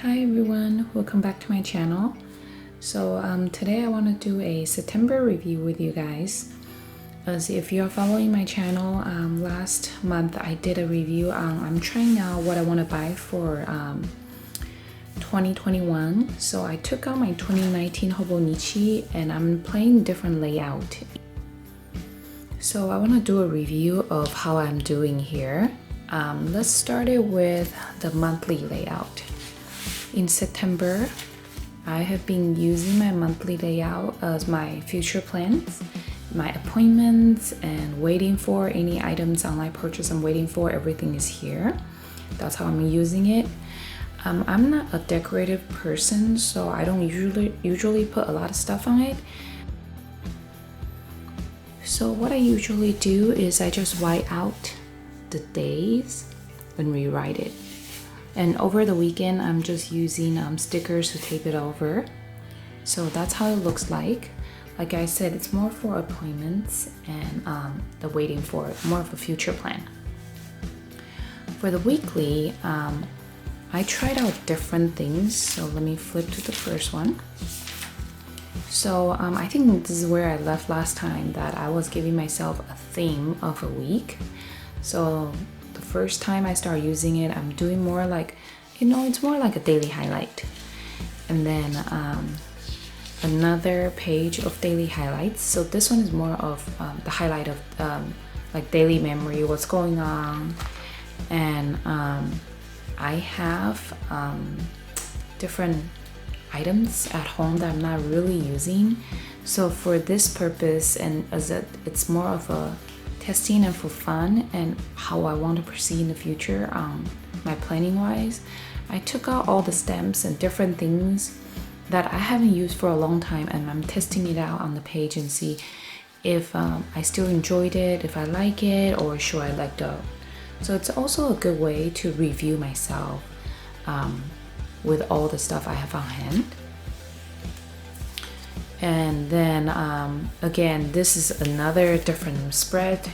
Hi everyone, welcome back to my channel. Today I want to do a September review with you guys. As if you're following my channel, last month I did a review on I'm trying out what I want to buy for 2021. So I took out my 2019 Hobo Nichi and I'm playing different layout. So I want to do a review of how I'm doing here. Let's start it with the monthly layout. In September, I have been using my monthly layout as my future plans, my appointments, and waiting for any items online purchase I'm waiting for. Everything is here. That's how I'm using it. I'm not a decorative person, so I don't usually put a lot of stuff on it. So what I usually do is I just write out the days and rewrite it. And over the weekend, I'm just using stickers to tape it over. So that's how it looks like. Like I said, it's more for appointments and the waiting for more of a future plan. For the weekly, I tried out different things. So let me flip to the first one. So I think this is where I left last time, that I was giving myself a theme of a week. So the first time I start using it, I'm doing more like, it's more like a daily highlight. And then another page of daily highlights. So this one is more of the highlight of like daily memory, what's going on. And I have different items at home that I'm not really using. So for this purpose, and as it's more of a testing and for fun and how I want to proceed in the future, my planning wise, I took out all the stamps and different things that I haven't used for a long time, and I'm testing it out on the page and see if I still enjoyed it, if I like it, or should I let go. So it's also a good way to review myself with all the stuff I have on hand. And then again, this is another different spread,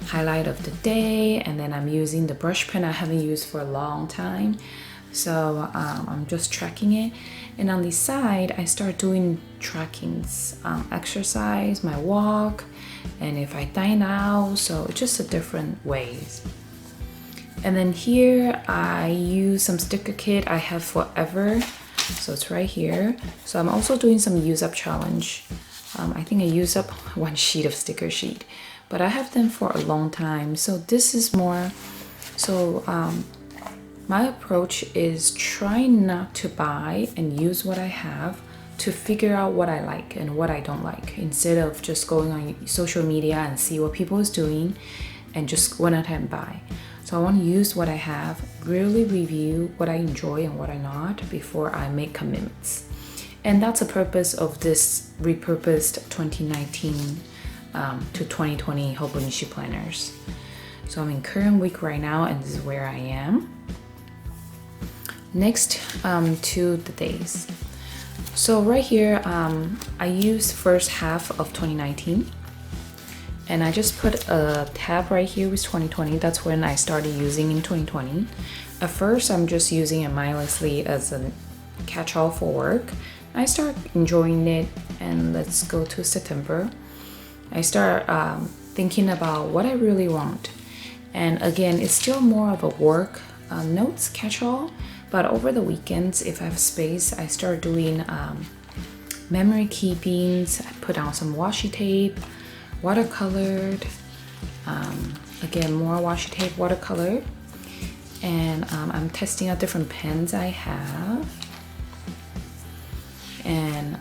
highlight of the day. And then I'm using the brush pen I haven't used for a long time. So I'm just tracking it. And on the side, I start doing trackings, exercise, my walk, and if I dine out. So it's just a different ways. And then here I use some sticker kit I have forever. So it's right here. So I'm also doing some use up challenge. I think I use up one sheet of sticker sheet, but I have them for a long time. So this is more, so my approach is try not to buy and use what I have to figure out what I like and what I don't like, instead of just going on social media and see what people is doing and just go ahead and buy. So I want to use what I have, really review what I enjoy and what I not before I make commitments. And that's the purpose of this repurposed 2019 to 2020 Hobo Nichi planners. So I'm in current week right now, and this is where I am. Next to the days. So right here, I used first half of 2019. And I just put a tab right here with 2020. That's when I started using in 2020. At first, I'm just using it mindlessly as a catch-all for work. I start enjoying it, and let's go to September. I start thinking about what I really want. And again, it's still more of a work notes catch-all, but over the weekends, if I have space, I start doing memory keepings. I put on some washi tape, watercolored, again more washi tape, watercolor, and I'm testing out different pens I have. And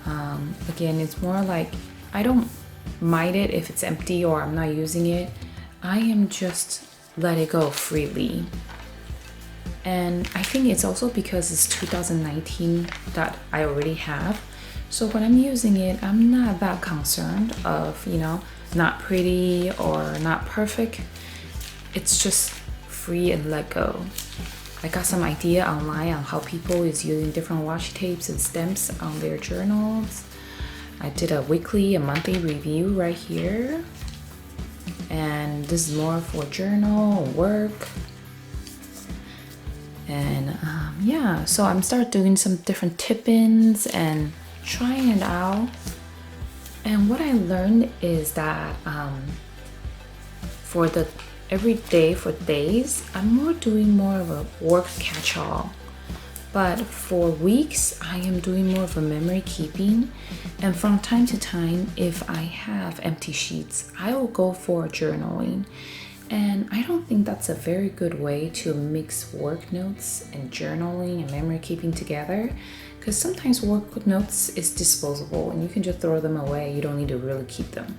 again, it's more like I don't mind it if it's empty or I'm not using it. I am just let it go freely. And I think it's also because it's 2019 that I already have. So when I'm using it, I'm not that concerned of, not pretty or not perfect. It's just free and let go. I got some idea online on how people is using different washi tapes and stamps on their journals. I did a weekly and monthly review right here. And this is more for journal, work. And yeah, so I'm start doing some different tip-ins and trying it out. And what I learned is that for the every day for days, I'm doing more of a work catch-all. But for weeks, I am doing more of a memory keeping. And from time to time, if I have empty sheets, I will go for journaling. And I don't think that's a very good way to mix work notes and journaling and memory keeping together, because sometimes work notes is disposable and you can just throw them away. You don't need to really keep them.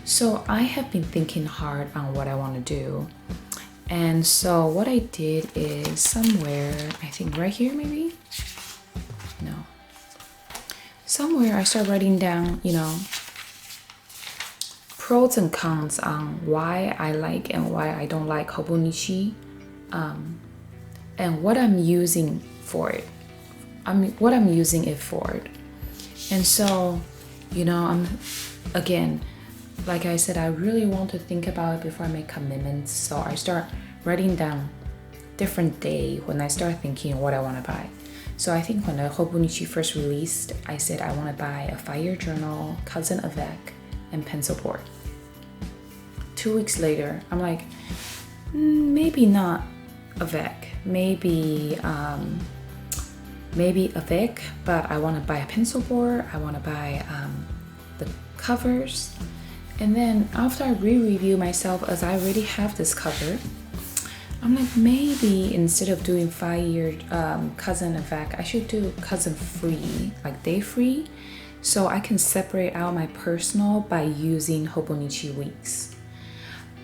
So I have been thinking hard on what I want to do. And so what I did is somewhere, I think right here maybe? No. Somewhere I start writing down, pros and cons on why I like and why I don't like Hobonichi, and what I'm using for it. What I'm using it for. And so, I'm, again, like I said, I really want to think about it before I make commitments. So I start writing down different day when I start thinking what I want to buy. So I think when the Hobonichi first released, I said I want to buy a fire journal, cousin avec, and pencil board. 2 weeks later, I'm like, maybe not avec, maybe avec, but I want to buy a pencil board. I want to buy the covers. And then after I re-review myself, as I already have this cover, I'm like, maybe instead of doing 5-year cousin avec, I should do cousin free, like day free, so I can separate out my personal by using Hobonichi weeks.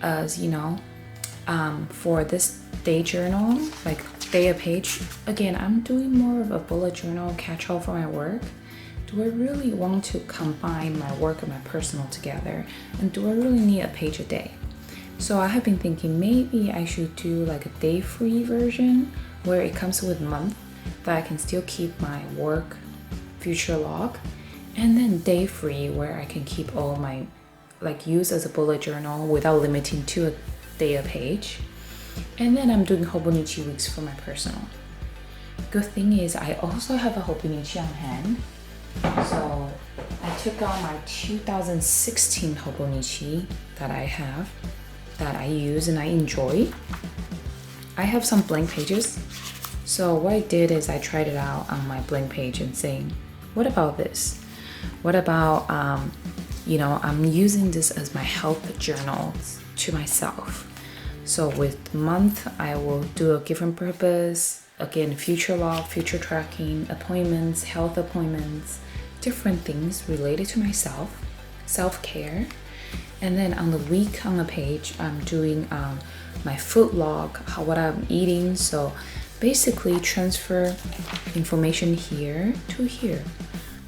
As for this day journal, like day a page, again, I'm doing more of a bullet journal catch-all for my work. Do I really want to combine my work and my personal together? And do I really need a page a day? So I have been thinking maybe I should do like a day free version where it comes with a month that I can still keep my work future log, and then day free where I can keep all my use as a bullet journal without limiting to a day a page. And then I'm doing Hobonichi weeks for my personal. Good thing is I also have a Hobonichi on hand. So I took out my 2016 Hobonichi that I have, that I use and I enjoy. I have some blank pages. So what I did is I tried it out on my blank page and saying, what about this? What about, I'm using this as my health journals to myself. So with month, I will do a different purpose. Again, future log, future tracking, appointments, health appointments, different things related to myself, self-care. And then on the week on the page, I'm doing my food log, what I'm eating. So basically transfer information here to here.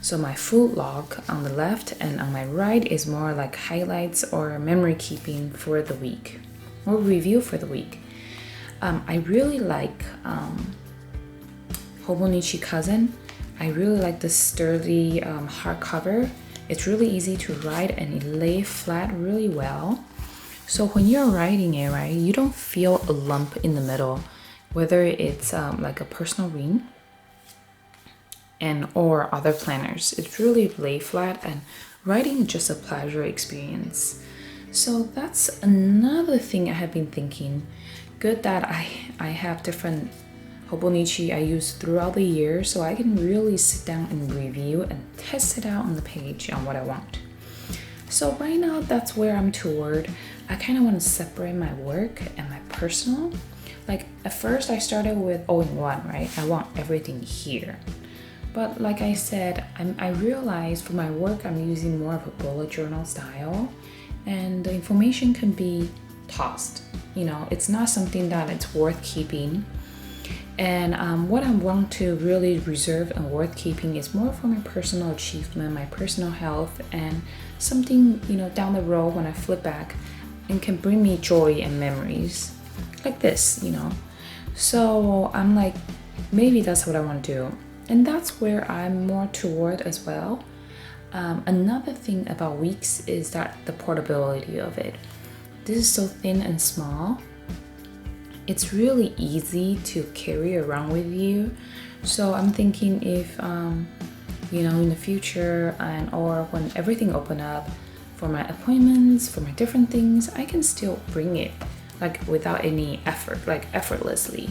So my food log on the left and on my right is more like highlights or memory keeping for the week or review for the week. I really like Hobonichi Cousin. I really like the sturdy hardcover. It's really easy to write and it lay flat really well. So when you're writing it, right, you don't feel a lump in the middle, whether it's like a personal ring and or other planners. It really lay flat and writing is just a pleasure experience. So that's another thing I have been thinking. Good that I have different Hobonichi I use throughout the year, so I can really sit down and review and test it out on the page on what I want. So right now, that's where I'm toward. I kind of want to separate my work and my personal. Like at first I started with all-in-one, right? I want everything here. But like I said, I realized for my work, I'm using more of a bullet journal style, and the information can be tossed. It's not something that it's worth keeping. And what I want to really reserve and worth keeping is more for my personal achievement, my personal health, and something, down the road when I flip back and can bring me joy and memories like this, So I'm like, maybe that's what I want to do. And that's where I'm more toward as well. Another thing about weeks is that the portability of it. This is so thin and small. it's really easy to carry around with you. So I'm thinking if you know, in the future and or when everything open up for my appointments, for my different things, I can still bring it like without any effort, like effortlessly.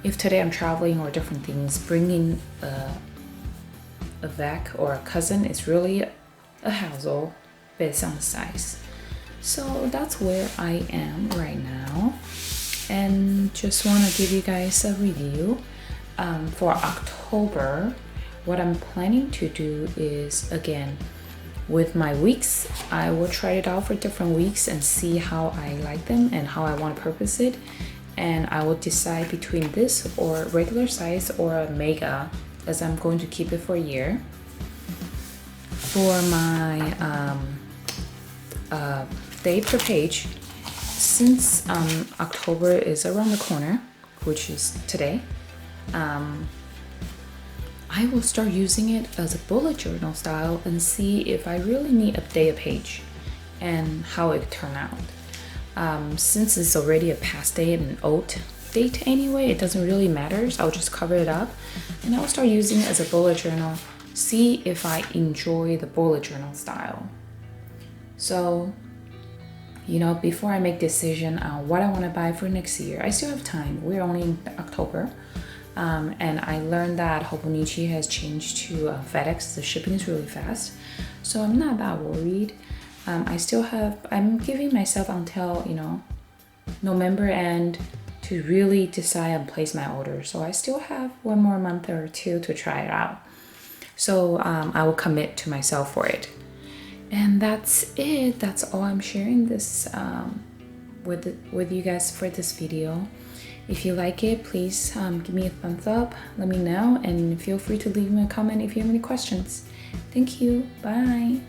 If today I'm traveling or different things, bringing a vac or a cousin is really a hassle based on the size. So that's where I am right now, and just want to give you guys a review for October. What I'm planning to do is, again, with my weeks, I will try it out for different weeks and see how I like them and how I want to purpose it, and I will decide between this or regular size or a mega, as I'm going to keep it for a year. For my day per page, since October is around the corner, which is today, I will start using it as a bullet journal style and see if I really need to update a page and how it turned out. Since it's already a past date and old date anyway, it doesn't really matter. So I'll just cover it up and I'll start using it as a bullet journal, see if I enjoy the bullet journal style. So, you know, before I make decision on what I want to buy for next year, I still have time. We're only in October. And I learned that Hobo has changed to FedEx. The shipping is really fast. So I'm not that worried. I'm giving myself until, you know, November end to really decide and place my order. So I still have one more month or two to try it out. So I will commit to myself for it. And that's it. That's all I'm sharing this with you guys for this video. If you like it, please give me a thumbs up, let me know, and feel free to leave me a comment if you have any questions. Thank you. Bye.